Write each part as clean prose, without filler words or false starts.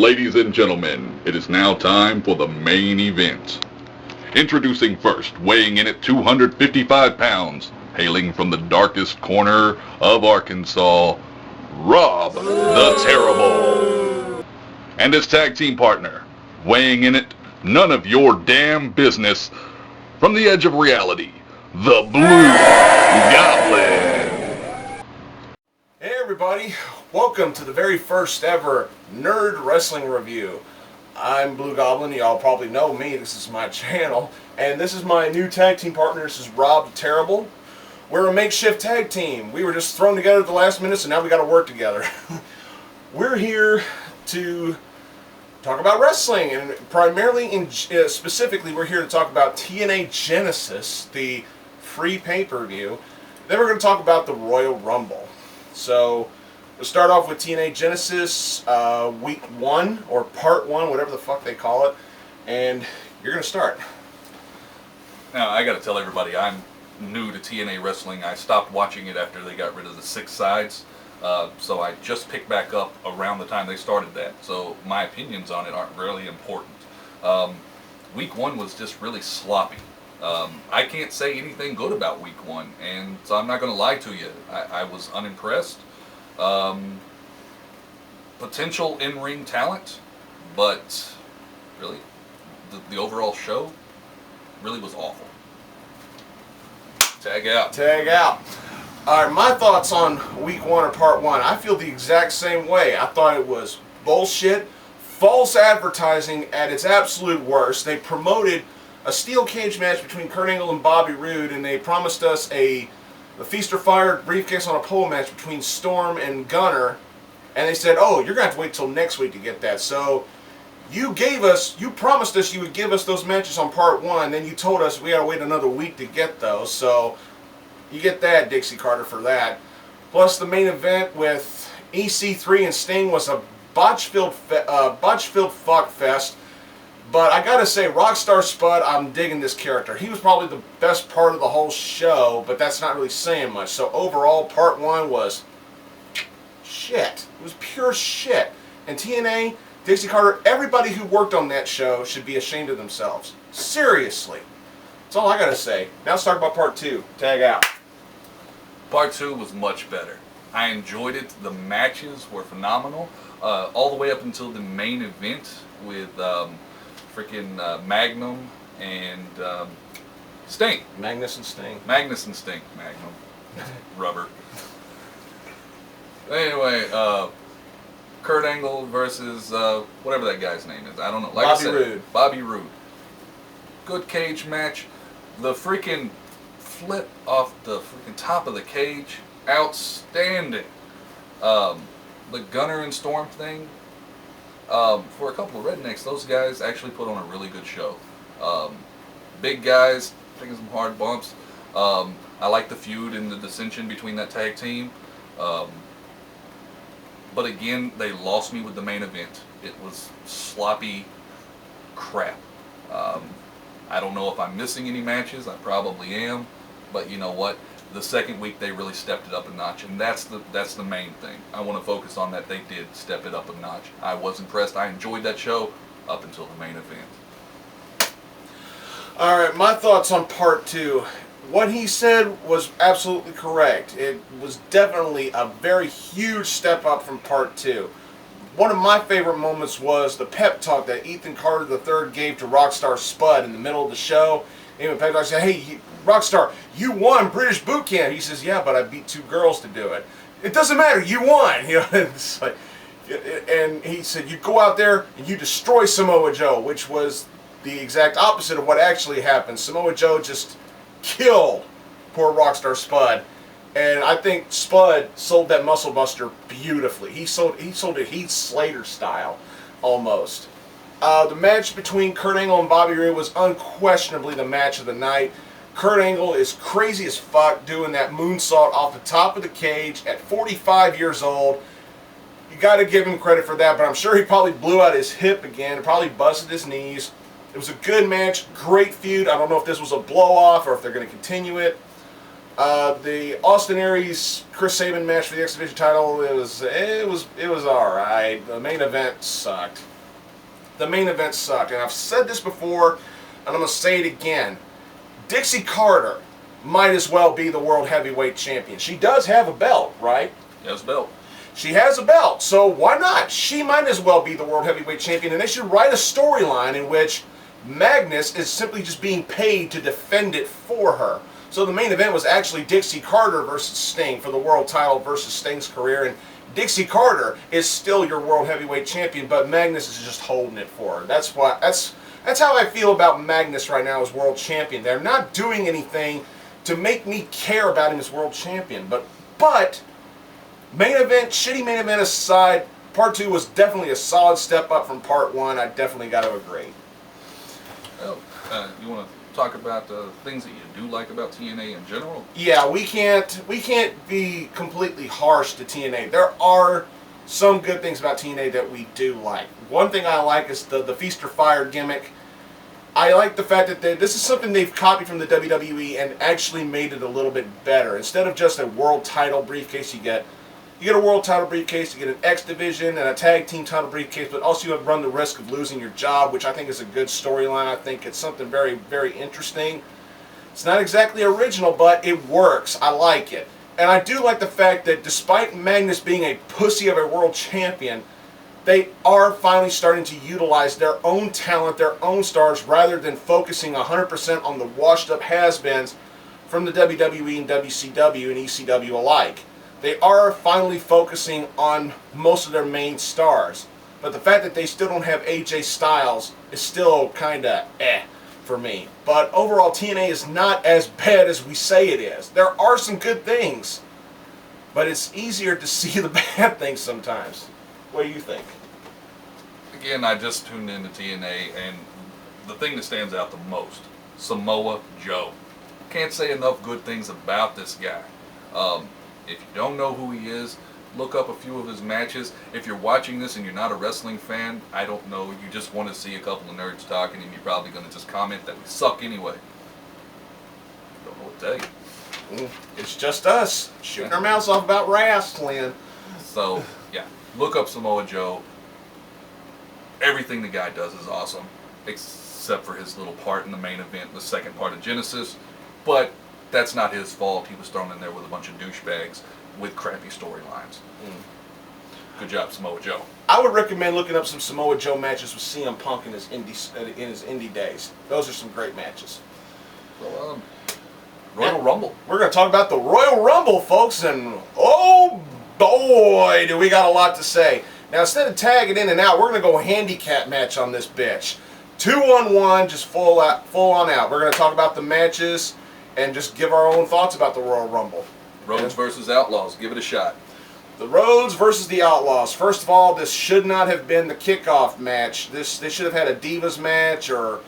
Ladies and gentlemen, it is now time for the main event. Introducing first, weighing in at 255 pounds, hailing from the darkest corner of Arkansas, Rob the Terrible. And his tag team partner, weighing in at none of your damn business, from the edge of reality, the Blue Goblin. Hey everybody, welcome to the very first ever Nerd Wrestling Review. I'm Blue Goblin, y'all probably know me, this is my channel, and this is my new tag team partner, this is Rob the Terrible. We're a makeshift tag team. We were just thrown together at the last minute, so now we got to work together. We're here to talk about wrestling, and primarily, specifically, we're here to talk about TNA Genesis, the free pay-per-view. Then we're going to talk about the Royal Rumble. So, we'll start off with TNA Genesis, week 1, or part 1, whatever the fuck they call it, and you're going to start. Now, I gotta tell everybody, I'm new to TNA Wrestling. I stopped watching it after they got rid of the 6 sides, so I just picked back up around the time they started that, so my opinions on it aren't really important. Week 1 was just really sloppy. I can't say anything good about week 1, and so I'm not going to lie to you. I was unimpressed. Potential in-ring talent, but really, the overall show really was awful. Tag out. Tag out. Alright, my thoughts on week 1 or part 1. I feel the exact same way. I thought it was bullshit, false advertising at its absolute worst. They promoted a steel cage match between Kurt Angle and Bobby Roode, and they promised us a Feast or Fire briefcase on a pole match between Storm and Gunner, and they said, oh, you're going to have to wait till next week to get that. So you promised us you would give us those matches on part 1, then you told us we got to wait another week to get those, so you get that, Dixie Carter, for that. Plus the main event with EC3 and Sting was a botch-filled fuck fest. But I gotta say, Rockstar Spud, I'm digging this character. He was probably the best part of the whole show, but that's not really saying much. So overall, part 1 was shit. It was pure shit. And TNA, Dixie Carter, everybody who worked on that show should be ashamed of themselves. Seriously. That's all I gotta say. Now let's talk about part 2. Tag out. Part 2 was much better. I enjoyed it. The matches were phenomenal. All the way up until the main event with freaking Magnum and Sting. Magnus and Sting. Magnum. Rubber. Anyway, Kurt Angle versus whatever that guy's name is. I don't know. Like Bobby I said, Roode. Bobby Roode. Good cage match. The freaking flip off the freaking top of the cage. Outstanding. The Gunner and Storm thing. For a couple of rednecks, those guys actually put on a really good show. Big guys, taking some hard bumps. I like the feud and the dissension between that tag team. But again, they lost me with the main event. It was sloppy crap. I don't know if I'm missing any matches. I probably am. But you know what? The second week they really stepped it up a notch, and that's the main thing. I want to focus on that. They did step it up a notch. I was impressed. I enjoyed that show up until the main event. Alright, my thoughts on part 2. What he said was absolutely correct. It was definitely a very huge step up from part 2. One of my favorite moments was the pep talk that Ethan Carter III gave to Rockstar Spud in the middle of the show. Even pep talk said, hey, Rockstar, you won British Boot Camp. He says, yeah, but I beat 2 girls to do it. It doesn't matter, you won. You know, it's like, and he said, you go out there and you destroy Samoa Joe, which was the exact opposite of what actually happened. Samoa Joe just killed poor Rockstar Spud. And I think Spud sold that Muscle Buster beautifully. He sold it Heath Slater style, almost. The match between Kurt Angle and Bobby Roode was unquestionably the match of the night. Kurt Angle is crazy as fuck doing that moonsault off the top of the cage at 45 years old. You got to give him credit for that, but I'm sure he probably blew out his hip again and probably busted his knees. It was a good match, great feud. I don't know if this was a blow-off or if they're going to continue it. The Austin Aries Chris Sabin match for the X Division title, it was all right. The main event sucked. The main event sucked, and I've said this before, and I'm gonna say it again. Dixie Carter might as well be the World Heavyweight Champion. She does have a belt, right? Yes, belt. She has a belt, so why not? She might as well be the World Heavyweight Champion, and they should write a storyline in which Magnus is simply just being paid to defend it for her. So the main event was actually Dixie Carter versus Sting for the world title versus Sting's career, and Dixie Carter is still your World Heavyweight Champion, but Magnus is just holding it for her. That's how I feel about Magnus right now as World Champion. They're not doing anything to make me care about him as World Champion, but main event, shitty main event aside, Part 2 was definitely a solid step up from Part 1. I definitely got to agree. Well, you want to talk about the things that you do like about TNA in general? Yeah, we can't be completely harsh to TNA. There are some good things about TNA that we do like. One thing I like is the Feast or Fire gimmick. I like the fact that this is something they've copied from the WWE and actually made it a little bit better. Instead of just a world title briefcase, you get a world title briefcase, you get an X Division and a tag team title briefcase, but also you have run the risk of losing your job, which I think is a good storyline. I think it's something very, very interesting. It's not exactly original, but it works. I like it. And I do like the fact that despite Magnus being a pussy of a world champion, they are finally starting to utilize their own talent, their own stars, rather than focusing 100% on the washed-up has-beens from the WWE and WCW and ECW alike. They are finally focusing on most of their main stars. But the fact that they still don't have AJ Styles is still kind of for me. But overall, TNA is not as bad as we say it is. There are some good things, but it's easier to see the bad things sometimes. What do you think? Again, I just tuned into TNA, and the thing that stands out the most, Samoa Joe. Can't say enough good things about this guy. If you don't know who he is, look up a few of his matches. If you're watching this and you're not a wrestling fan, I don't know, you just want to see a couple of nerds talking, and you're probably going to just comment that we suck anyway. Don't know what to tell you. It's just us shooting our mouths off about wrestling. So, yeah, look up Samoa Joe. Everything the guy does is awesome, except for his little part in the main event, the second part of Genesis. But that's not his fault. He was thrown in there with a bunch of douchebags with crappy storylines. Good job, Samoa Joe. I would recommend looking up some Samoa Joe matches with CM Punk in his indie days. Those are some great matches. Well, Royal Rumble. We're going to talk about the Royal Rumble, folks, and oh boy, do we got a lot to say. Now, instead of tagging in and out, we're going to go handicap match on this bitch. 2-on-1, just full on out. We're going to talk about the matches and just give our own thoughts about the Royal Rumble. Rhodes versus Outlaws. Give it a shot. The Rhodes versus the Outlaws. First of all, this should not have been the kickoff match. They should have had a Divas match or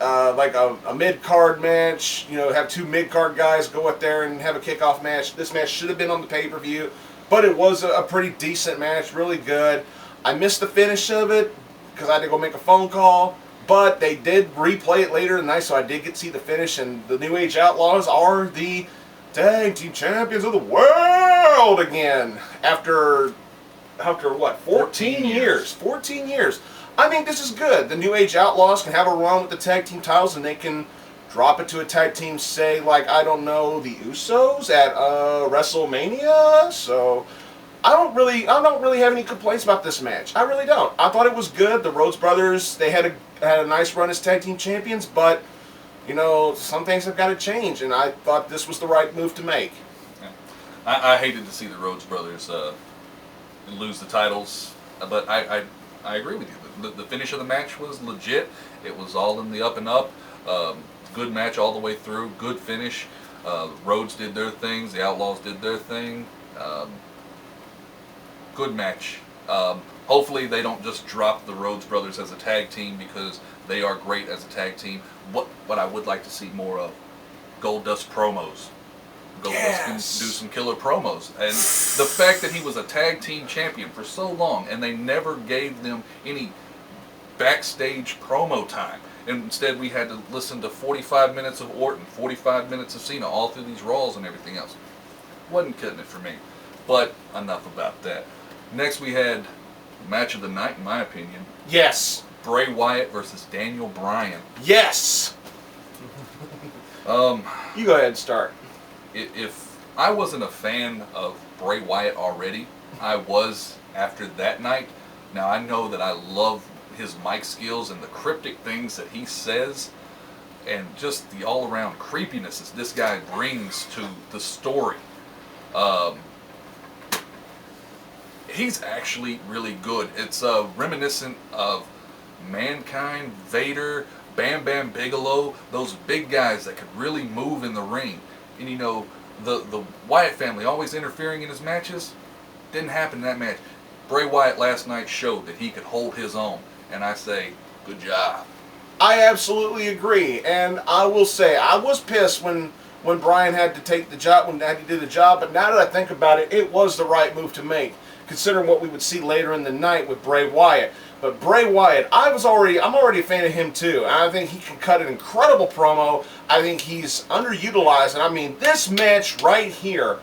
like a mid-card match. You know, have two mid-card guys go up there and have a kickoff match. This match should have been on the pay-per-view, but it was a pretty decent match, really good. I missed the finish of it because I had to go make a phone call. But they did replay it later in the night, so I did get to see the finish. And the New Age Outlaws are the tag team champions of the world again after what? 14 years. 14 years. I think this is good. The New Age Outlaws can have a run with the tag team titles, and they can drop it to a tag team, say like I don't know, the Usos at WrestleMania. So I don't really have any complaints about this match. I really don't. I thought it was good. The Rhodes brothers, they had a nice run as tag team champions, but you know, some things have got to change, and I thought this was the right move to make. Yeah. I hated to see the Rhodes brothers lose the titles, but I agree with you. The finish of the match was legit. It was all in the up and up. Good match all the way through. Good finish. Rhodes did their things. The Outlaws did their thing. Good match. Hopefully they don't just drop the Rhodes brothers as a tag team, because they are great as a tag team. What I would like to see more of, Goldust promos. Goldust can do some killer promos. And the fact that he was a tag team champion for so long and they never gave them any backstage promo time. And instead, we had to listen to 45 minutes of Orton, 45 minutes of Cena, all through these Raws and everything else. Wasn't cutting it for me. But enough about that. Next, we had match of the night, in my opinion. Yes. Bray Wyatt versus Daniel Bryan. Yes. You go ahead and start. If I wasn't a fan of Bray Wyatt already, I was after that night. Now, I know that I love his mic skills and the cryptic things that he says, and just the all-around creepiness that this guy brings to the story. He's actually really good. It's reminiscent of Mankind, Vader, Bam Bam Bigelow, those big guys that could really move in the ring. And you know, the Wyatt family always interfering in his matches, didn't happen in that match. Bray Wyatt last night showed that he could hold his own, and I say, good job. I absolutely agree, and I will say I was pissed when Bryan had to take the job, when he had to do the job. But now that I think about it, it was the right move to make, considering what we would see later in the night with Bray Wyatt. But Bray Wyatt, I'm already a fan of him too. And I think he can cut an incredible promo. I think he's underutilized, and I mean this match right here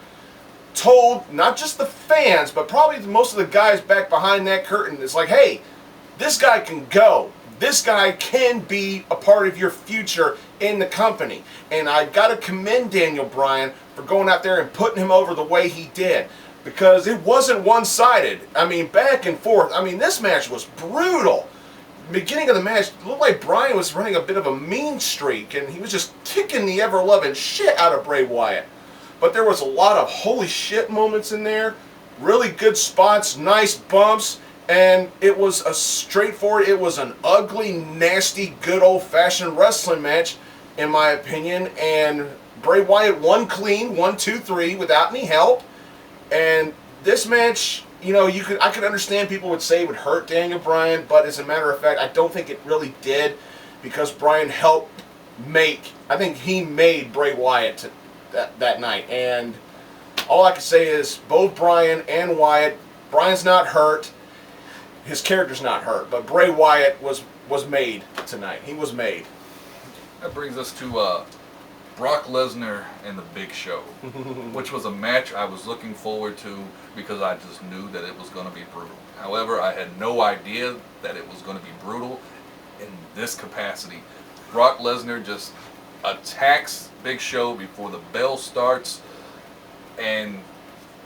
told not just the fans, but probably most of the guys back behind that curtain, it's like, hey, this guy can go. This guy can be a part of your future in the company. And I got to commend Daniel Bryan for going out there and putting him over the way he did. Because it wasn't one-sided. I mean, back and forth. I mean, this match was brutal. Beginning of the match, it looked like Bryan was running a bit of a mean streak, and he was just kicking the ever-loving shit out of Bray Wyatt. But there was a lot of holy shit moments in there. Really good spots, nice bumps. And it was a straightforward, it was an ugly, nasty, good old-fashioned wrestling match, in my opinion. And Bray Wyatt won clean, 1, 2, 3, without any help. And this match, you know, I could understand people would say it would hurt Daniel Bryan, but as a matter of fact, I don't think it really did, because Bryan helped I think he made Bray Wyatt that night. And all I can say is both Bryan and Wyatt, Bryan's not hurt. His character's not hurt, but Bray Wyatt was made tonight. He was made. That brings us to Brock Lesnar and the Big Show, which was a match I was looking forward to because I just knew that it was going to be brutal. However, I had no idea that it was going to be brutal in this capacity. Brock Lesnar just attacks Big Show before the bell starts and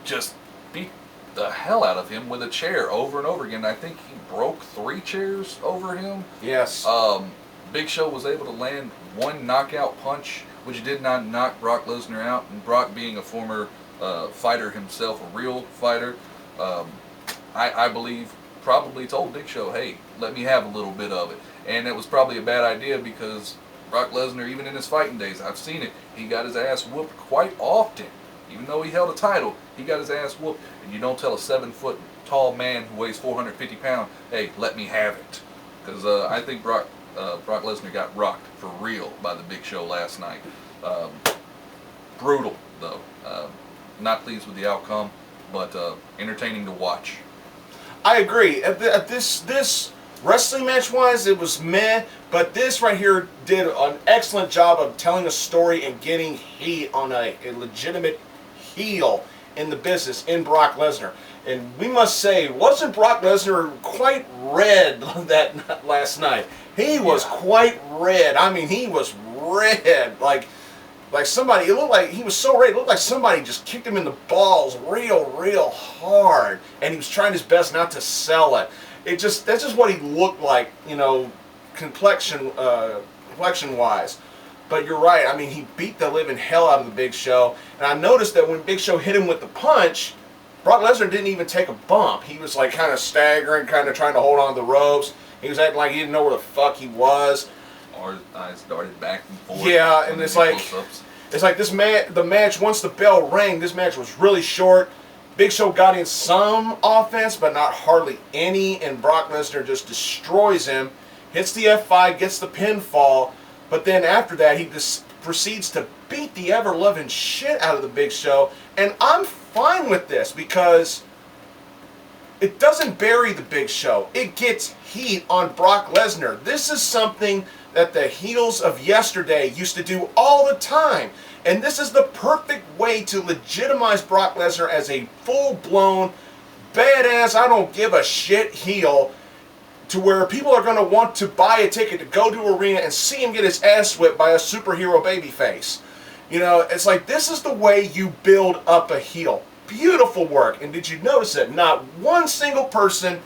just beat the hell out of him with a chair over and over again. I think he broke 3 chairs over him. Yes. Big Show was able to land 1 knockout punch, which did not knock Brock Lesnar out. And Brock, being a former fighter himself, a real fighter, I believe probably told Big Show, hey, let me have a little bit of it. And it was probably a bad idea, because Brock Lesnar, even in his fighting days, I've seen it, he got his ass whooped quite often. Even though he held a title, he got his ass whooped. And you don't tell a 7-foot tall man who weighs 450 pounds, hey, let me have it. Because I think Brock Lesnar got rocked for real by the Big Show last night. Brutal, though. Not pleased with the outcome, but entertaining to watch. I agree. This wrestling match-wise, it was meh, but this right here did an excellent job of telling a story and getting heat on a legitimate heel in the business in Brock Lesnar. And we must say, wasn't Brock Lesnar quite red that last night? He was quite red. I mean, he was red. Like somebody, it looked like he was so red, it looked like somebody just kicked him in the balls real hard. And he was trying his best not to sell it. That's just what he looked like, you know, complexion-wise. But you're right. I mean, he beat the living hell out of the Big Show. And I noticed that when Big Show hit him with the punch, Brock Lesnar didn't even take a bump. He was like kind of staggering, kind of trying to hold on to the ropes. He was acting like he didn't know where the fuck he was. Or his eyes darted back and forth. Yeah, and it's like the match, once the bell rang, this match was really short. Big Show got in some offense, but not hardly any, and Brock Lesnar just destroys him, hits the F5, gets the pinfall, but then after that, he just proceeds to beat the ever-loving shit out of the Big Show, and I'm fine with this, because It doesn't bury the Big Show. It gets heat on Brock Lesnar. This is something that the heels of yesterday used to do all the time. And this is the perfect way to legitimize Brock Lesnar as a full-blown, badass, I don't give a shit heel, to where people are going to want to buy a ticket to go to arena and see him get his ass whipped by a superhero babyface. You know, it's like, this is the way you build up a heel. Beautiful work. And did you notice that not one single person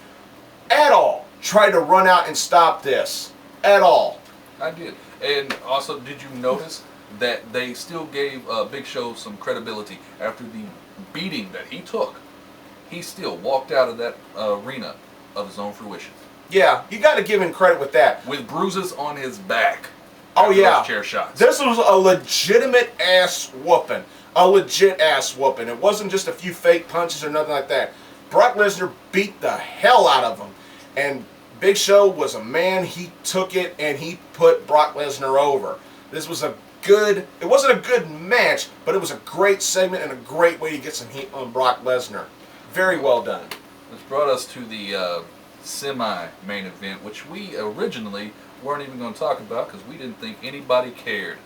at all tried to run out and stop this? At all. I did. And also, did you notice that they still gave Big Show some credibility after the beating that he took? He still walked out of that arena of his own fruition. Yeah, you got to give him credit with that. With bruises on his back. Oh yeah. Those chair shots. This was a legitimate ass whooping. A legit ass whooping. It wasn't just a few fake punches or nothing like that. Brock Lesnar beat the hell out of him. And Big Show was a man. He took it and he put Brock Lesnar over. This was a good, it wasn't a good match, but it was a great segment and a great way to get some heat on Brock Lesnar. Very well done. This brought us to the semi-main event, which we originally weren't even going to talk about because we didn't think anybody cared.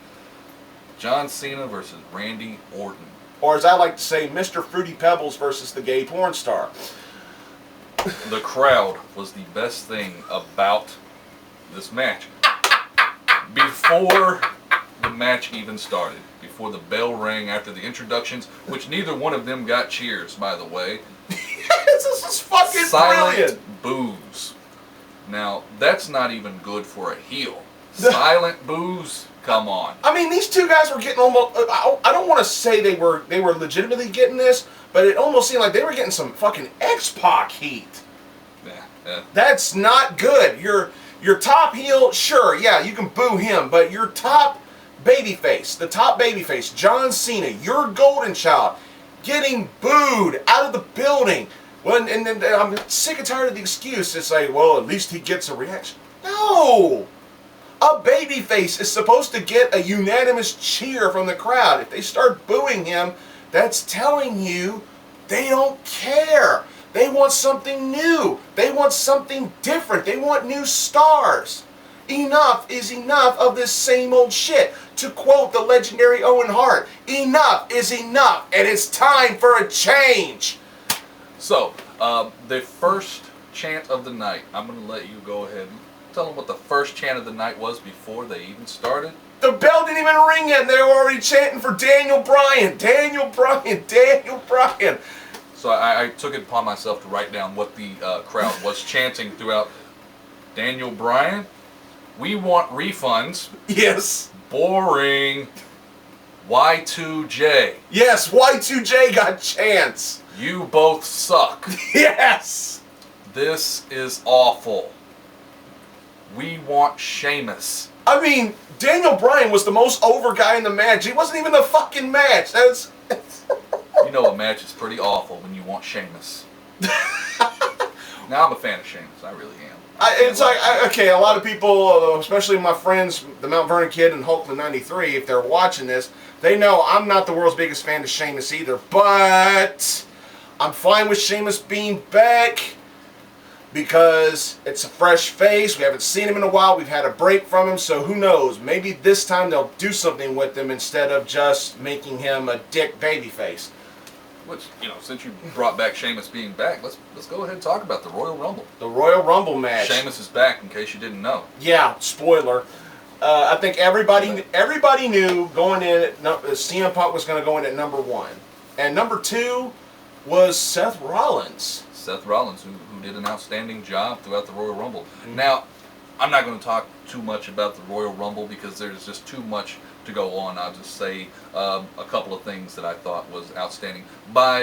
John Cena versus Randy Orton. Or as I like to say, Mr. Fruity Pebbles versus the gay porn star. The crowd was the best thing about this match. Before the match even started, before the bell rang after the introductions, which neither one of them got cheers, by the way. This is fucking Silent brilliant. boos. Now, that's not even good for a heel. Silent boos? Come on. I mean, these two guys were getting almost, I don't want to say they were legitimately getting this, but it almost seemed like they were getting some fucking X-Pac heat. Yeah. That's not good. Your top heel, sure, yeah, you can boo him, but your top babyface, the top babyface, John Cena, your golden child, getting booed out of the building. Well, and then I'm sick and tired of the excuse. It's like, well, at least he gets a reaction. No! A babyface is supposed to get a unanimous cheer from the crowd. If they start booing him, that's telling you they don't care. They want something new. They want something different. They want new stars. Enough is enough of this same old shit. To quote the legendary Owen Hart, enough is enough, and it's time for a change. So, the first chant of the night, I'm going to let you go ahead and tell them what the first chant of the night was before they even started. The bell didn't even ring yet, and they were already chanting for Daniel Bryan. Daniel Bryan. Daniel Bryan. So I took it upon myself to write down what the crowd was chanting throughout. Daniel Bryan, we want refunds. Yes. Boring. Y2J. Yes, Y2J got chance. You both suck. Yes. This is awful. We want Sheamus. I mean, Daniel Bryan was the most over guy in the match. He wasn't even the fucking match. That's... You know a match is pretty awful when you want Sheamus. Now I'm a fan of Sheamus. I really am. It's like, okay, a lot of people, especially my friends, the Mount Vernon Kid and Hulkland 93, if they're watching this, they know I'm not the world's biggest fan of Sheamus either, but I'm fine with Sheamus being back because it's a fresh face. We haven't seen him in a while. We've had a break from him, so who knows? Maybe this time they'll do something with him instead of just making him a dick babyface. Which, you know, since you brought back Sheamus being back, let's go ahead and talk about the Royal Rumble. The Royal Rumble match. Sheamus is back, in case you didn't know. Yeah, spoiler. I think everybody knew going in, CM Punk was going to go in at number 1. And number 2 was Seth Rollins. Seth Rollins, who did an outstanding job throughout the Royal Rumble. Mm-hmm. Now, I'm not going to talk too much about the Royal Rumble because there's just too much to go on. I'll just say a couple of things that I thought was outstanding. By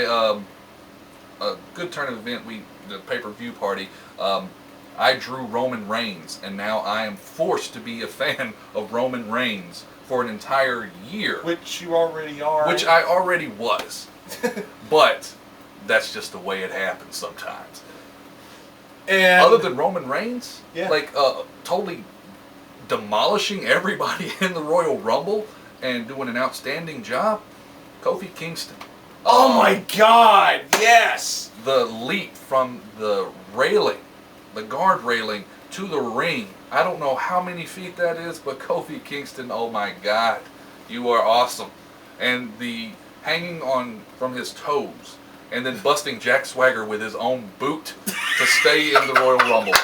a good turn of event, the pay-per-view party, I drew Roman Reigns, and now I am forced to be a fan of Roman Reigns for an entire year. Which you already are. Which I already was. But that's just the way it happens sometimes. And other than Roman Reigns, yeah. like totally demolishing everybody in the Royal Rumble and doing an outstanding job, Kofi Kingston. Oh my God, yes! the leap from the railing, the guard railing, to the ring. I don't know how many feet that is, but Kofi Kingston, oh my God, you are awesome. And the hanging on from his toes, and then busting Jack Swagger with his own boot to stay in the Royal Rumble.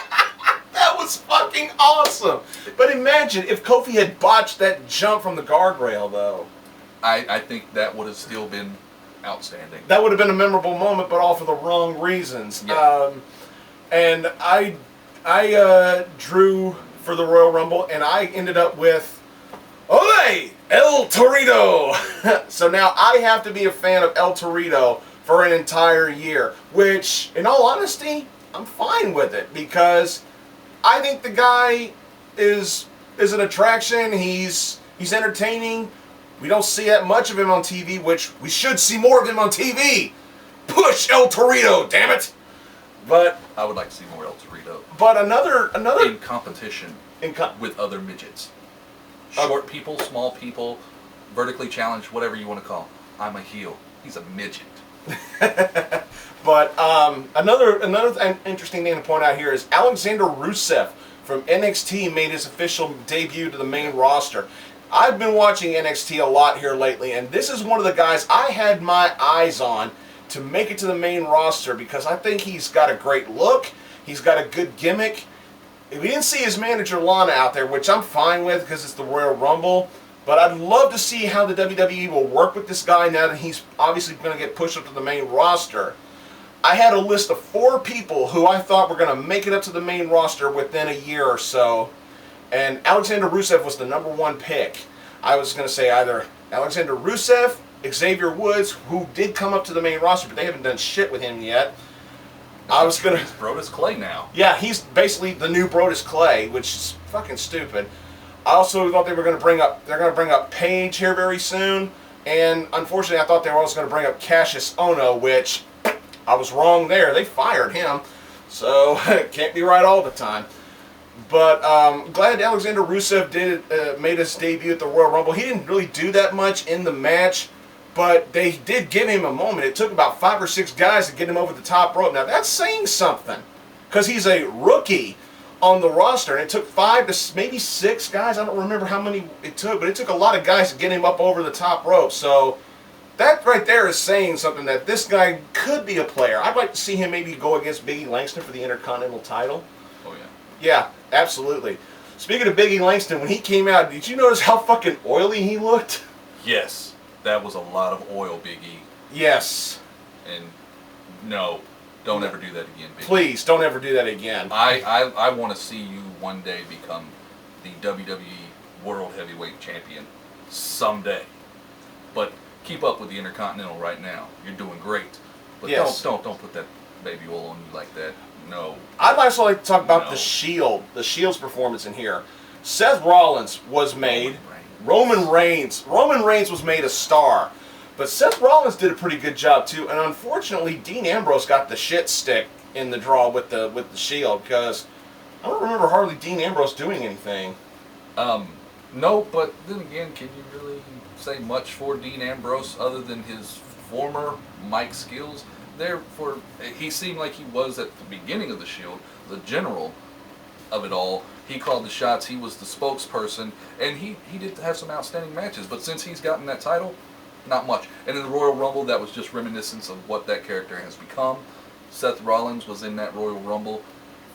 That was fucking awesome. But imagine if Kofi had botched that jump from the guardrail, though. I think that would have still been outstanding. That would have been a memorable moment, but all for the wrong reasons. Yeah. And I drew for the Royal Rumble, and I ended up with Ole El Torito. So now I have to be a fan of El Torito for an entire year, which, in all honesty, I'm fine with it, because I think the guy is an attraction. He's entertaining. We don't see that much of him on TV, which we should see more of him on TV. Push El Torito, damn it! But I would like to see more El Torito. But another in competition with other midgets, short people, small people, vertically challenged, whatever you want to call. I'm a heel. He's a midget. But another interesting thing to point out here is Alexander Rusev from NXT made his official debut to the main roster. I've been watching NXT a lot here lately, and this is one of the guys I had my eyes on to make it to the main roster, because I think he's got a great look, he's got a good gimmick. We didn't see his manager Lana out there, which I'm fine with because it's the Royal Rumble, but I'd love to see how the WWE will work with this guy now that he's obviously going to get pushed up to the main roster. I had a list of 4 people who I thought were going to make it up to the main roster within a year or so, and Alexander Rusev was the number 1 pick. I was going to say either Alexander Rusev, Xavier Woods, who did come up to the main roster, but they haven't done shit with him yet. I was going to... He's Brodus Clay now. Yeah, he's basically the new Brodus Clay, which is fucking stupid. I also thought they were going to bring up... They're going to bring up Paige here very soon, and unfortunately I thought they were also going to bring up Cassius Ohno, which I was wrong there. They fired him, so can't be right all the time. But glad Alexander Rusev made his debut at the Royal Rumble. He didn't really do that much in the match, but they did give him a moment. It took about 5 or 6 guys to get him over the top rope. Now that's saying something, because he's a rookie on the roster, and it took 5 to maybe 6 guys. I don't remember how many it took, but it took a lot of guys to get him up over the top rope. So that right there is saying something, that this guy could be a player. I'd like to see him maybe go against Biggie Langston for the Intercontinental title. Oh yeah. Yeah, absolutely. Speaking of Biggie Langston, when he came out, did you notice how fucking oily he looked? Yes, that was a lot of oil, Biggie. Yes. And no, don't ever do that again, Biggie. Please, don't ever do that again. I want to see you one day become the WWE World Heavyweight Champion someday. But keep up with the Intercontinental right now. You're doing great. But yes. don't put that baby oil on you like that. No. I'd also like to talk about the Shield's performance in here. Seth Rollins was made Roman Reigns was made a star, but Seth Rollins did a pretty good job too. And unfortunately, Dean Ambrose got the shit stick in the draw with the Shield, because I don't remember hardly Dean Ambrose doing anything. No, but then again, can you really say much for Dean Ambrose other than his former mic skills? Therefore, he seemed like he was at the beginning of the Shield, the general of it all. He called the shots. He was the spokesperson, and he did have some outstanding matches. But since he's gotten that title, not much. And in the Royal Rumble, that was just reminiscence of what that character has become. Seth Rollins was in that Royal Rumble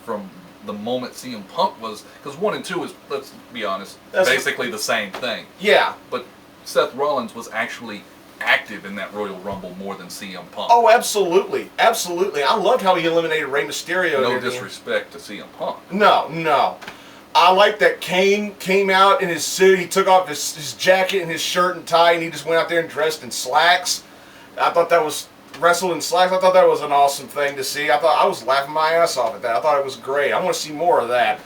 from the moment CM Punk was, because 1 and 2 is, let's be honest, basically the same thing. Yeah. But Seth Rollins was actually active in that Royal Rumble more than CM Punk. Oh, absolutely. Absolutely. I loved how he eliminated Rey Mysterio. No disrespect to CM Punk. No. I like that Kane came out in his suit. He took off his jacket and his shirt and tie, and he just went out there and dressed in slacks. I thought that was... wrestled in slacks. I thought that was an awesome thing to see. I was laughing my ass off at that. I thought it was great. I want to see more of that.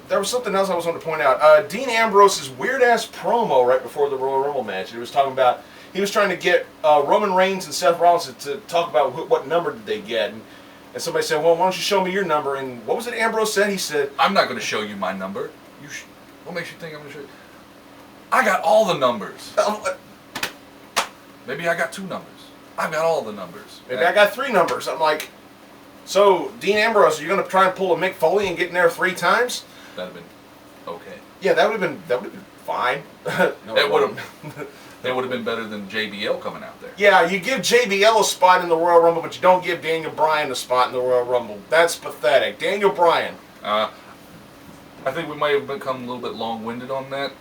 There was something else I was going to point out. Dean Ambrose's weird-ass promo right before the Royal Rumble match. It was talking about... He was trying to get Roman Reigns and Seth Rollins to talk about what number did they get. And somebody said, well, why don't you show me your number? And what was it Ambrose said? He said... I'm not going to show you my number. What makes you think I'm going to show you? I got all the numbers. Maybe I got 2 numbers. I've got all the numbers. Maybe I got 3 numbers. I'm like, so Dean Ambrose, you're going to try and pull a Mick Foley and get in there 3 times? That'd have been okay. Yeah, that would have been fine. No, It would have. It would have been better than JBL coming out there. Yeah, you give JBL a spot in the Royal Rumble, but you don't give Daniel Bryan a spot in the Royal Rumble. That's pathetic. Daniel Bryan. I think we might have become a little bit long-winded on that,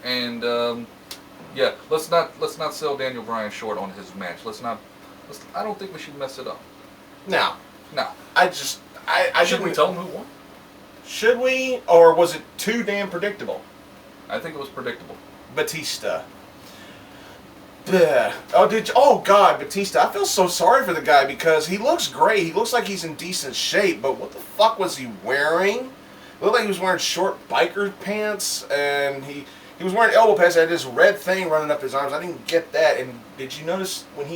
and yeah, let's not sell Daniel Bryan short on his match. I don't think we should mess it up. No. No. I Should we tell him who won? Should we, or was it too damn predictable? I think it was predictable. Batista. Bleh. Oh God, Batista. I feel so sorry for the guy because he looks great. He looks like he's in decent shape, but what the fuck was he wearing? It looked like he was wearing short biker pants, and he was wearing elbow pads that had this red thing running up his arms. I didn't get that. And did you notice when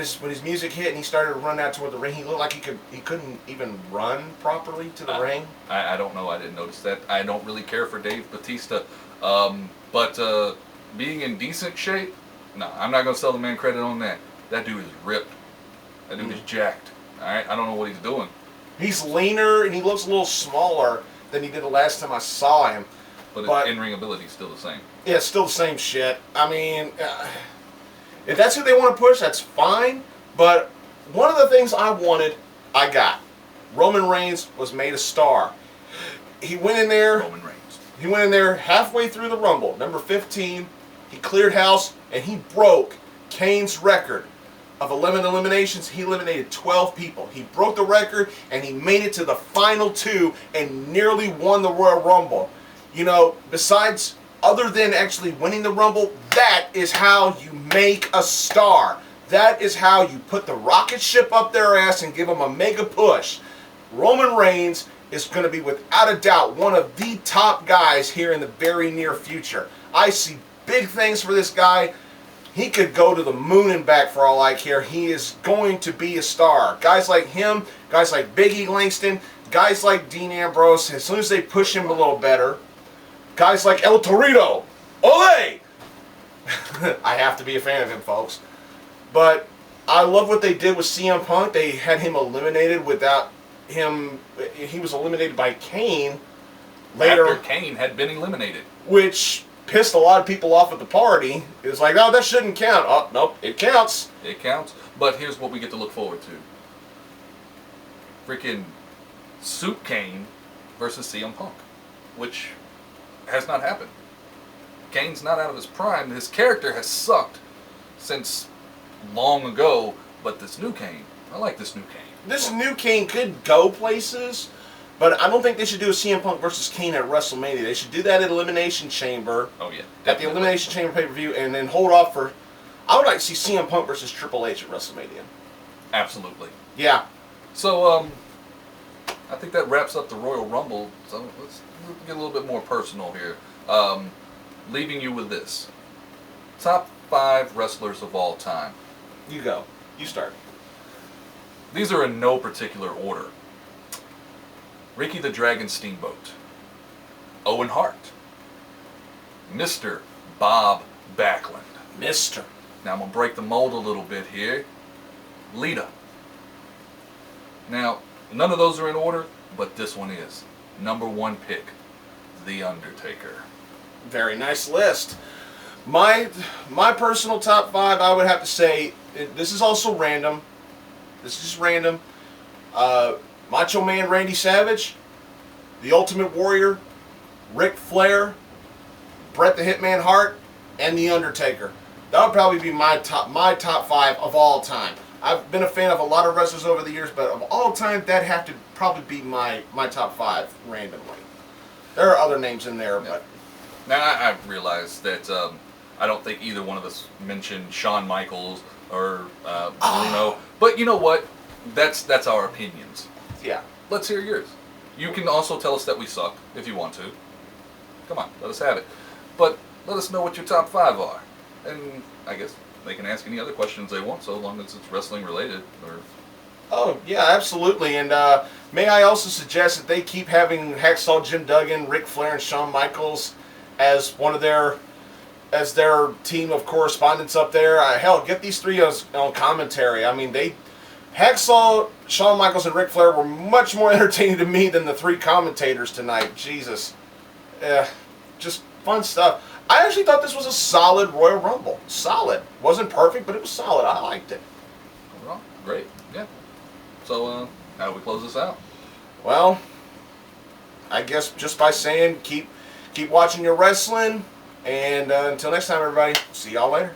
his music hit and he started to run out toward the ring, he looked like he couldn't even run properly to the ring? I don't know. I didn't notice that. I don't really care for Dave Batista, but being in decent shape. No, I'm not going to sell the man credit on that. That dude is ripped. That dude is jacked. All right? I don't know what he's doing. He's leaner, and he looks a little smaller than he did the last time I saw him. But his in-ring ability is still the same. Yeah, it's still the same shit. I mean, if that's who they want to push, that's fine. But one of the things I wanted, I got. Roman Reigns was made a star. He went in there. Roman Reigns. He went in there halfway through the Rumble, number 15. He cleared house, and he broke Kane's record of 11 eliminations. He eliminated 12 people. He broke the record, and he made it to the final 2 and nearly won the Royal Rumble. You know, besides, other than actually winning the Rumble, that is how you make a star. That is how you put the rocket ship up their ass and give them a mega push. Roman Reigns is going to be, without a doubt, one of the top guys here in the very near future. I see big things for this guy. He could go to the moon and back for all I care. He is going to be a star. Guys like him, guys like Big E Langston, guys like Dean Ambrose, as soon as they push him a little better, guys like El Torito, ole! I have to be a fan of him, folks. But I love what they did with CM Punk. They had him eliminated without him. He was eliminated by Kane later. After Kane had been eliminated. Which pissed a lot of people off at the party. It was like, oh, that shouldn't count. Oh, nope, it counts. It counts. But here's what we get to look forward to. Freaking Soup Kane versus CM Punk. Which has not happened. Kane's not out of his prime. His character has sucked since long ago. But this new Kane, I like this new Kane. This new Kane could go places, but I don't think they should do a CM Punk versus Kane at WrestleMania. They should do that at Elimination Chamber. Oh, yeah. Definitely. At the Elimination Chamber pay-per-view, and then hold off for... I would like to see CM Punk versus Triple H at WrestleMania. Absolutely. Yeah. So, I think that wraps up the Royal Rumble. So let's get a little bit more personal here. Leaving you with this. Top 5 wrestlers of all time. You go. You start. These are in no particular order. Ricky the Dragon Steamboat. Owen Hart. Mr. Bob Backlund. Mr. Now I'm going to break the mold a little bit here. Lita. Now, none of those are in order, but this one is. Number 1 pick. The Undertaker. Very nice list. My personal top 5, I would have to say, this is also random. This is just random. Macho Man Randy Savage, The Ultimate Warrior, Ric Flair, Bret the Hitman Hart, and The Undertaker. That would probably be my top 5 of all time. I've been a fan of a lot of wrestlers over the years, but of all time, that'd have to probably be my top 5 randomly. There are other names in there, but... Now, I realize that I don't think either one of us mentioned Shawn Michaels or Bruno. But you know what? That's our opinions. Yeah. Let's hear yours. You can also tell us that we suck if you want to. Come on, let us have it. But let us know what your top 5 are. And I guess they can ask any other questions they want, so long as it's wrestling related. Or Oh, yeah, absolutely. And may I also suggest that they keep having Hacksaw Jim Duggan, Ric Flair, and Shawn Michaels as one of their as their team of correspondents up there. Hell, get these three on commentary. I mean, Hacksaw, Shawn Michaels, and Ric Flair were much more entertaining to me than the three commentators tonight. Jesus. Just fun stuff. I actually thought this was a solid Royal Rumble. Solid. Wasn't perfect, but it was solid. I liked it. Overall, great. Yeah. So, how do we close this out? Well, I guess just by saying keep watching your wrestling. And until next time, everybody, see y'all later.